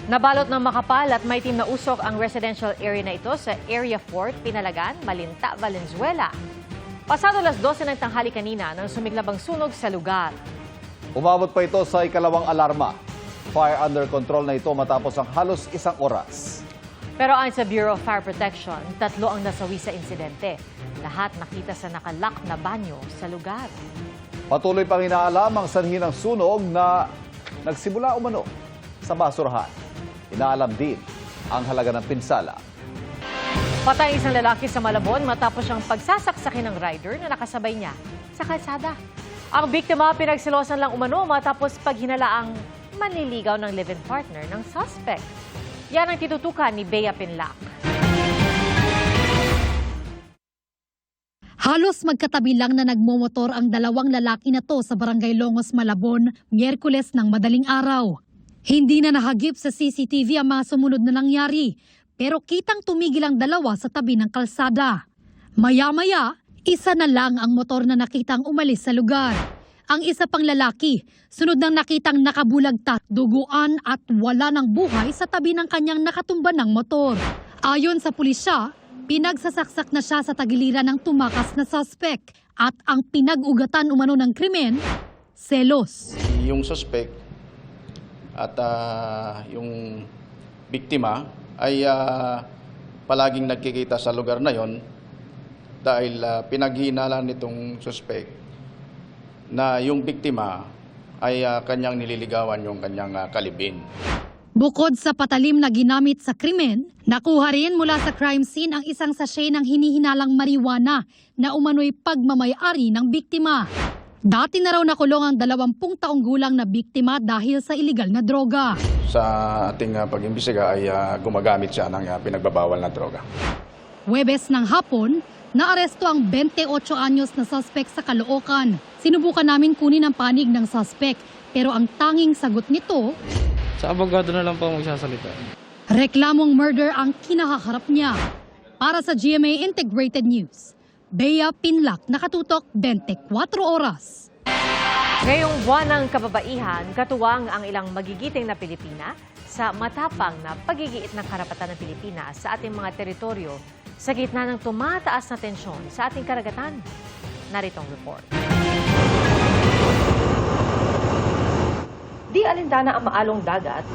Nabalot ng makapal at may team na usok ang residential area na ito sa Area 4, Pinalagan, Malinta, Valenzuela. Pasado alas 12 ng tanghali kanina nang sumiklab ang sunog sa lugar. Umabot pa ito sa ikalawang alarma. Fire under control na ito matapos ang halos isang oras. Pero ayon sa Bureau of Fire Protection, 3 ang nasawi sa insidente. Lahat nakita sa nakalock na banyo sa lugar. Patuloy pang inaalam ang sanhi ng sunog na nagsimula umano sa basurahan. Inaalam din ang halaga ng pinsala. Patay isang lalaki sa Malabon matapos siyang pagsasaksakin ng rider na nakasabay niya sa kalsada. Ang biktima pinagsilosan lang umano matapos paghinalaang manliligaw ng live-in partner ng suspect. Yan ang titutukan ni Bea Pinlac. Halos magkatabi lang na nagmomotor ang dalawang lalaki na to sa Barangay Longos, Malabon, Miyerkules ng madaling araw. Hindi na nahagip sa CCTV ang mga sumunod na nangyari, pero kitang tumigil ang dalawa sa tabi ng kalsada. Maya-maya, isa na lang ang motor na nakitang umalis sa lugar. Ang isa pang lalaki, sunod nang nakitang nakabulagta, duguan at wala ng buhay sa tabi ng kanyang nakatumba ng motor. Ayon sa pulisya, pinagsasaksak na siya sa tagiliran ng tumakas na suspect at ang pinag-ugatan umano ng krimen, selos. Yung suspect at yung biktima ay palaging nagkikita sa lugar na yon dahil pinaghihinalan nitong suspect na yung biktima ay kanyang nililigawan yung kanyang kalibin. Bukod sa patalim na ginamit sa krimen, nakuha rin mula sa crime scene ang isang sachet ng hinihinalang marijuana na umano'y pagmamayari ng biktima. Dati na raw nakulong ang 20 taong gulang na biktima dahil sa iligal na droga. Sa ating pag-imbestiga ay gumagamit siya ng pinagbabawal na droga. Huwebes ng hapon, naaresto ang 28 anyos na suspect sa Caloocan. Sinubukan namin kunin ang panig ng suspect, pero ang tanging sagot nito, sa abogado na lang po magsasalita. reklamong murder ang kinakaharap niya. Para sa GMA Integrated News, Bea Pinlac, nakatutok 24 oras. Ngayong buwan ng kababaihan, katuwang ang ilang magigiting na Pilipina sa matapang na pagigiit ng karapatan ng Pilipinas sa ating mga teritoryo sa gitna ng tumataas na tensyon sa ating karagatan. Narito ang report. Di alintana ang maalong dagat,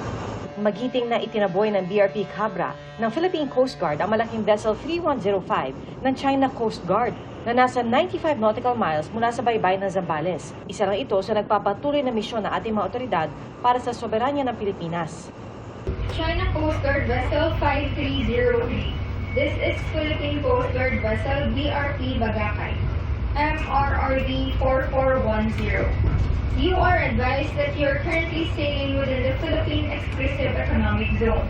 magiting na itinaboy ng BRP Cabra ng Philippine Coast Guard ang malaking vessel 3105 ng China Coast Guard na nasa 95 nautical miles mula sa baybay ng Zambales. Isa lang ito sa nagpapatuloy na misyon ng ating mga otoridad para sa soberanya ng Pilipinas. China Coast Guard Vessel 5303. This is Philippine Coast Guard Vessel BRP Bagakay, MRRD 4410. You are advised that you are currently sailing within the Philippine Exclusive Economic Zone.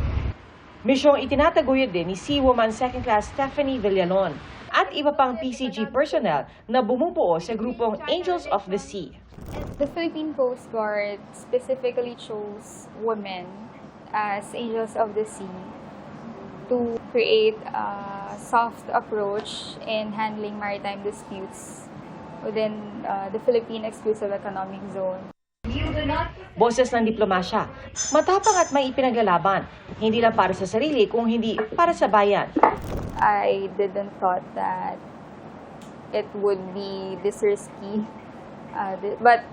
Misyong itinataguyod din ni Seawoman 2nd Class Stephanie Villalon at iba pang PCG personnel na bumubuo sa grupong Angels of the Sea. The Philippine Coast Guard specifically chose women as Angels of the Sea to create a soft approach in handling maritime disputes within the Philippine Exclusive Economic Zone. Boses ng diplomasya, matapang at may ipinaglalaban, hindi lang para sa sarili kung hindi para sa bayan. I didn't thought that it would be this risky, but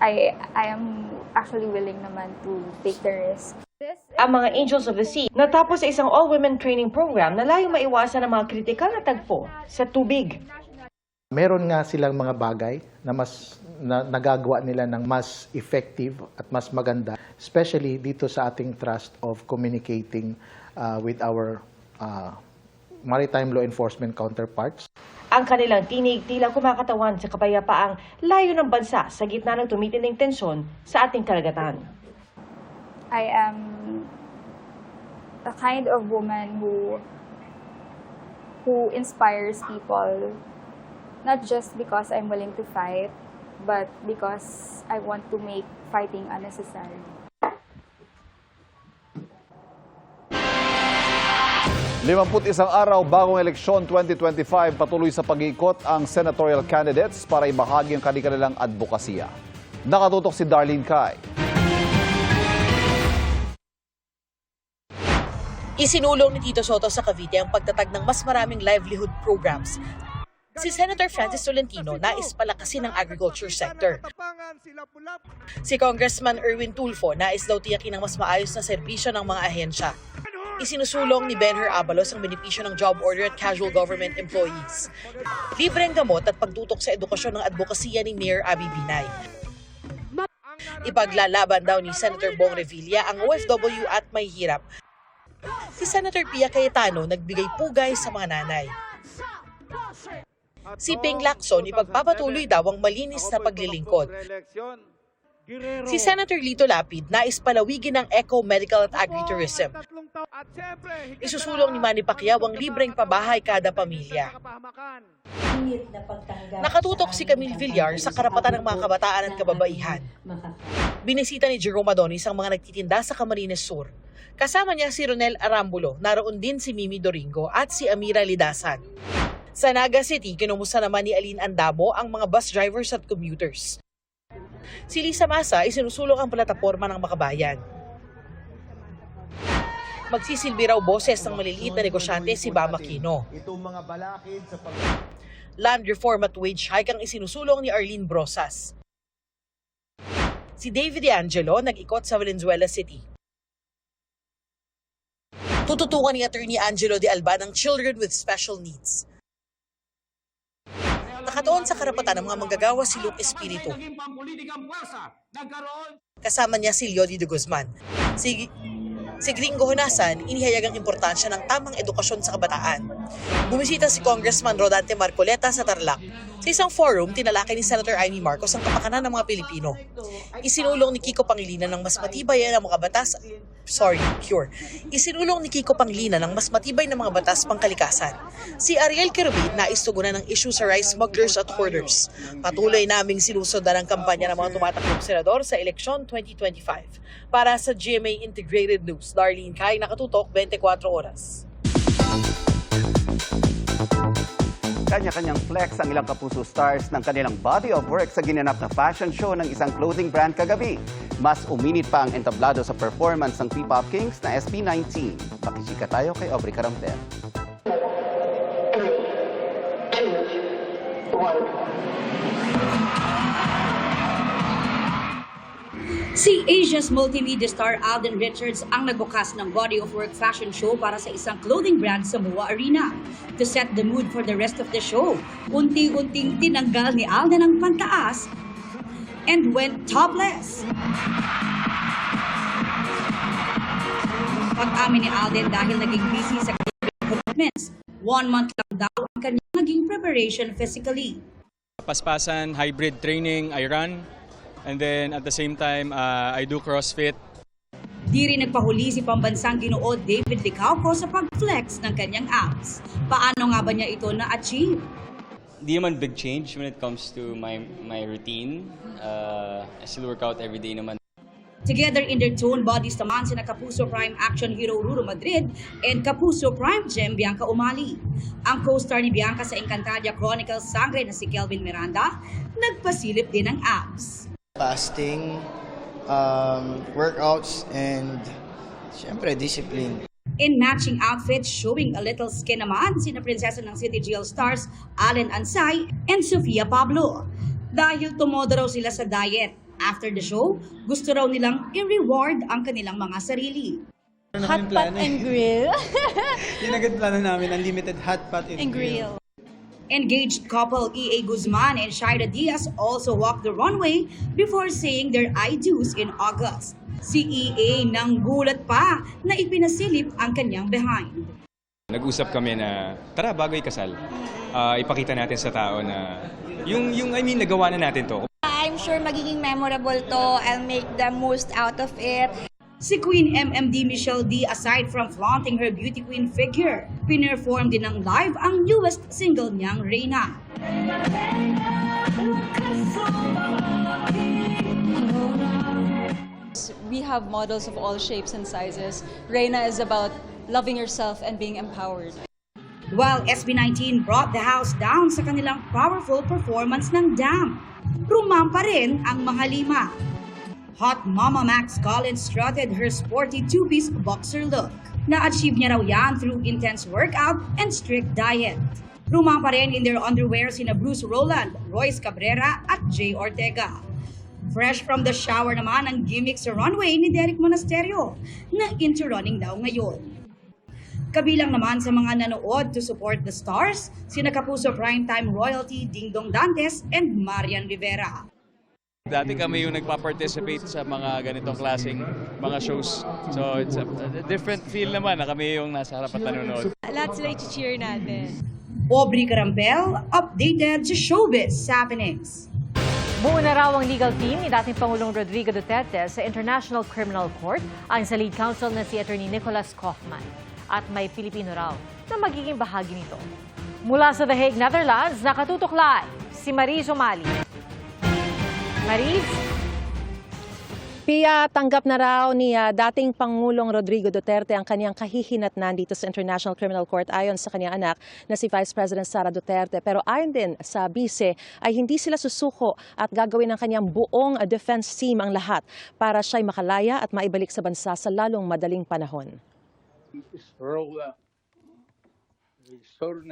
I am actually willing naman to take the risk. Ang mga Angels of the Sea natapos sa isang all-women training program na layong maiwasan ang mga kritikal na tagpo sa tubig. Meron nga silang mga bagay na mas nagagawa nila ng mas effective at mas maganda, especially dito sa ating trust of communicating with our maritime law enforcement counterparts. Ang kanilang tinig tila kumakatawan sa kapayapaang layo ng bansa sa gitna ng tumitinding tensyon sa ating karagatan. I am the kind of woman who inspires people, not just because I'm willing to fight, but because I want to make fighting unnecessary. Isang araw bagong eleksyon 2025, patuloy sa pag-iikot ang senatorial candidates para ibahagi ang kanilang advokasya. Nakatutok si Darlene Kai. Isinulong ni Tito Soto sa Cavite ang pagtatag ng mas maraming livelihood programs. Si Senator Francis Tolentino nais palakasin ang agriculture sector. Si Congressman Erwin Tulfo nais daw tiyakin ang mas maayos na serbisyo ng mga ahensya. Isinusulong ni Benher Abalos ang benepisyo ng job order at casual government employees. Libreng gamot at pagtutok sa edukasyon ng advokasya ni Mayor Abby Binay. Ipaglalaban daw ni Senator Bong Revilla ang OFW at may hirap. Si Senator Pia Cayetano nagbigay pugay sa mga nanay. Si Ping Lacson ipagpapatuloy daw ang malinis na paglilingkod. Si Senator Lito Lapid nais palawigin ang eco-medical at agritourism. Isusulong ni Manny Pacquiao ang libreng pabahay kada pamilya. Nakatutok si Camille Villar sa karapatan ng mga kabataan at kababaihan. Binisita ni Jerome Adonis ang mga nagtitinda sa Camarines Sur. Kasama niya si Ronel Arambulo, naroon din si Mimi Doringo at si Amira Lidasan. Sa Naga City, kinumusta naman ni Aline Andamo ang mga bus drivers at commuters. Si Lisa Masa isinusulong ang plataporma ng Makabayan. Magsisilbi raw boses ng maliliit na negosyante si Bam Aquino. Land reform at wage hike ang isinusulong ni Arlene Brosas. Si David D'Angelo nag-ikot sa Valenzuela City. Tututukan ni Attorney Angelo de Alban ang children with special needs. Nakatuon sa karapatan ng mga manggagawa si Luke Espiritu. Kasama niya si Leody de Guzman. Si Gringo Honasan, inihayag ang importansya ng tamang edukasyon sa kabataan. Bumisita si Congressman Rodante Marcoleta sa Tarlac. Sa isang forum, tinalakay ni Senator Amy Marcos ang kapakanan ng mga Pilipino. Isinulong ni Kiko Pangilinan ng mas matibay na mga batas Isinulong ni Kiko Pangilinan ng mas matibay na mga batas pangkalikasan. Si Ariel Querubin nais tugunan ng issue sa rice smugglers at hoarders. Patuloy naming sinusundan ang kampanya ng mga tumatakbong senador sa eleksyon 2025. Para sa GMA Integrated News, Darlene Kai, nakatutok 24 oras. Kanya-kanyang flex ang ilang Kapuso stars ng kanilang body of work sa ginanap na fashion show ng isang clothing brand kagabi. Mas uminit pa ang entablado sa performance ng P-Pop Kings na SB19. Pakisika tayo kay Aubrey Carampel. Si Asia's multimedia star Alden Richards ang nagbukas ng body of work fashion show para sa isang clothing brand sa MOA Arena. To set the mood for the rest of the show, unti-unting tinanggal ni Alden ang pantaas and went topless. Pag-amin ni Alden dahil naging busy sa commitments, 1 month lang daw ang kanyang naging preparation physically. Paspasan, hybrid training, I run. And then at the same time, I do CrossFit. Di rin nagpahuli si pambansang ginoo David Licauco sa pag-flex ng kanyang abs. Paano nga ba niya ito na-achieve? Di naman big change when it comes to my routine. I still work out every day naman. Together in their toned bodies naman sina Kapuso Prime action hero Ruro Madrid and Kapuso Prime gem Bianca Umali. Ang co-star ni Bianca sa Encantadia Chronicles Sangre na si Kelvin Miranda, nagpasilip din ng abs. Fasting, workouts, and syempre discipline. In matching outfits, showing a little skin naman sina prinsesa ng City GL stars Allen Ansay and Sofia Pablo. Dahil tumodo raw sila sa diet. After the show, gusto raw nilang i-reward ang kanilang mga sarili. Hot pot and grill. Yung agad plano namin, unlimited hot pot and grill. Engaged couple E.A. Guzman and Shaira Diaz also walked the runway before saying their I do's in August. Si E.A. nang gulat pa na ipinasilip ang kanyang behind. Nag-usap kami na tara bago ikasal, ipakita natin sa tao na nagawa na natin to. I'm sure magiging memorable to. I'll make the most out of it. Si Queen MMD Michelle D, aside from flaunting her beauty queen figure, pinerform din ng live ang newest single niyang, Reyna. We have models of all shapes and sizes. Reyna is about loving yourself and being empowered. While SB19 brought the house down sa kanilang powerful performance ng Damn, rumampa rin ang mga lima. Hot Mama Max Collins strutted her sporty two-piece boxer look. Na-achieve niya raw yan through intense workout and strict diet. Rumampa rin in their underwear sina Bruce Rowland, Royce Cabrera at Jay Ortega. Fresh from the shower naman ang gimmick sa runway ni Derek Monasterio na inter-running daw ngayon. Kabilang naman sa mga nanood to support the stars, sina Kapuso Primetime Royalty Ding Dong Dantes and Marian Rivera. Dati kami yung nagpa-participate sa mga ganitong klaseng mga shows. So it's a different feel naman na kami yung nasa harap at nanonood. Lahat sila i-cheer natin. Aubrey Carampel, updated sa Showbiz Happenings. Buo na raw ang legal team ni dating Pangulong Rodrigo Duterte sa International Criminal Court ayon sa lead counsel na si Attorney Nicholas Kaufman. At may Pilipino raw na magiging bahagi nito. Mula sa The Hague, Netherlands, nakatutok live si Mariz Umali. Mariz? Pia, tanggap na raw ni dating Pangulong Rodrigo Duterte ang kanyang kahihinatnan dito sa International Criminal Court ayon sa kanyang anak na si Vice President Sara Duterte. Pero ayon din sa bise ay hindi sila susuko at gagawin ng kanyang buong defense team ang lahat para siya'y makalaya at maibalik sa bansa sa lalong madaling panahon.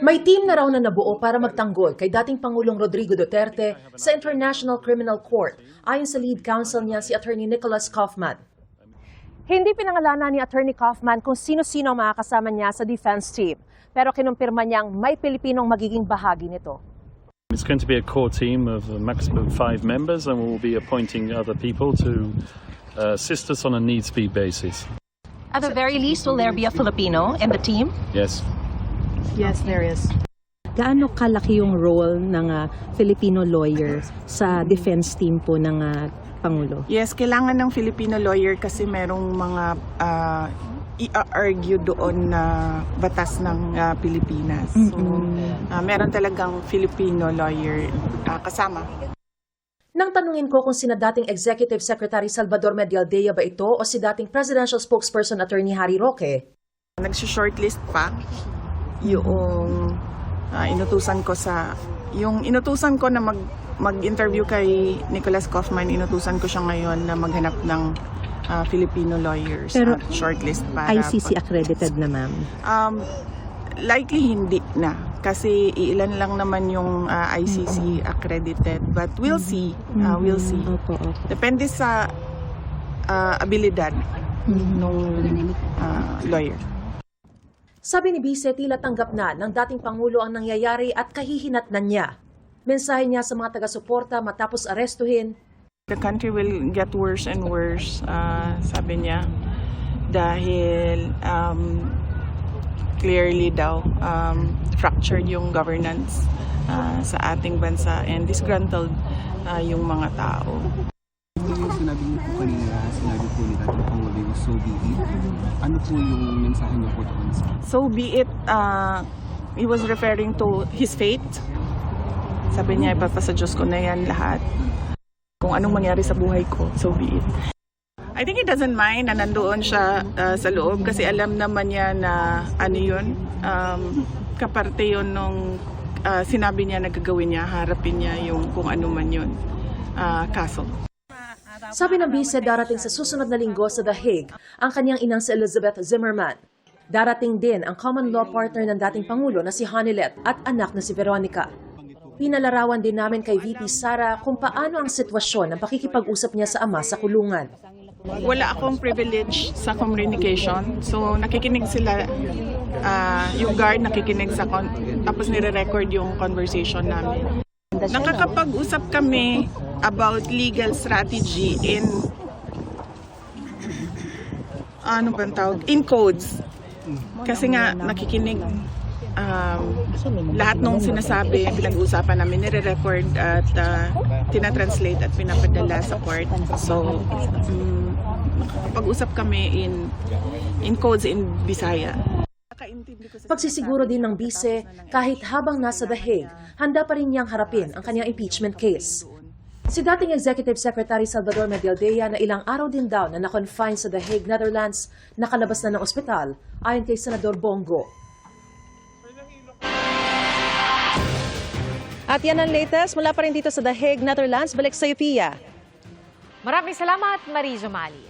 May team na raw na nabuo para magtanggol kay dating Pangulong Rodrigo Duterte sa International Criminal Court ayon sa lead counsel niya si Attorney Nicholas Kaufman. Hindi pinangalanan ni Attorney Kaufman kung sino-sino ang makakasama niya sa defense team, pero kinumpirma niyang may Pilipinong magiging bahagi nito. It's going to be a core team of a maximum 5 members and we'll be appointing other people to assist us on a needs-be basis. At the very least, will there be a Filipino in the team? Yes. Yes, there is. Gaano kalaki yung role ng Filipino lawyer sa defense team po ng Pangulo? Yes, kailangan ng Filipino lawyer kasi merong mga i-argue doon na batas ng Pilipinas. So, meron talagang Filipino lawyer kasama. Nang tanungin ko kung sina dating Executive Secretary Salvador Medialdea ba ito o si dating Presidential Spokesperson Attorney Harry Roque. Nagsi-shortlist pa yung inutusan ko na mag-interview kay Nicholas Kaufman, inutusan ko siya ngayon na maghanap ng Filipino lawyers. Pero shortlist para ICC accredited na, ma'am? Likely hindi na kasi ilan lang naman yung ICC accredited, but we'll see. We'll see. Depende sa abilidad nung lawyer. Sabi ni Bise, tila tanggap na ng dating Pangulo ang nangyayari at kahihinatnan niya. Mensahe niya sa mga taga-suporta matapos arestuhin. The country will get worse and worse, sabi niya, dahil clearly daw fractured yung governance sa ating bansa and disgruntled yung mga tao. Yung sinabi niyo po kanina, sinabi po ni dating Pangulo yung so be it. Ano po yung mensahe niyo po doon? So be it, he was referring to his fate. Sabi niya, ipapasa Diyos ko na yan lahat. Kung anong mangyari sa buhay ko, so be it. I think he doesn't mind na nandoon siya sa loob kasi alam naman niya na ano yun, kaparte yun nung sinabi niya na gagawin niya, harapin niya yung kung ano man yun, kaso. Sabi ng Bise, darating sa susunod na linggo sa The Hague ang kanyang inang si Elizabeth Zimmerman. Darating din ang common law partner ng dating Pangulo na si Hanilet at anak na si Veronica. Pinalarawan din namin kay VP Sara kung paano ang sitwasyon ng pakikipag-usap niya sa ama sa kulungan. Wala akong privilege sa communication. So nakikinig sila, yung guard nakikinig sa tapos nire-record yung conversation namin. Nakakapag-usap kami about legal strategy in in codes. Kasi nga nakikinig lahat ng sinasabi, pinag-uusapan namin, nire-record at tinatranslate at pinapadala sa court. So nakakapag-usap kami in codes in Bisaya. Pagsisiguro din ng Bise, kahit habang nasa The Hague, handa pa rin niyang harapin ang kanyang impeachment case. Si dating Executive Secretary Salvador Medialdea na ilang araw din daw na na-confine sa The Hague, Netherlands, nakalabas na ng ospital, ayon kay Senador Bongo. At yan ang latest mula pa rin dito sa The Hague, Netherlands. Balik sa iyo, Pia. Maraming salamat, Marizo Mali.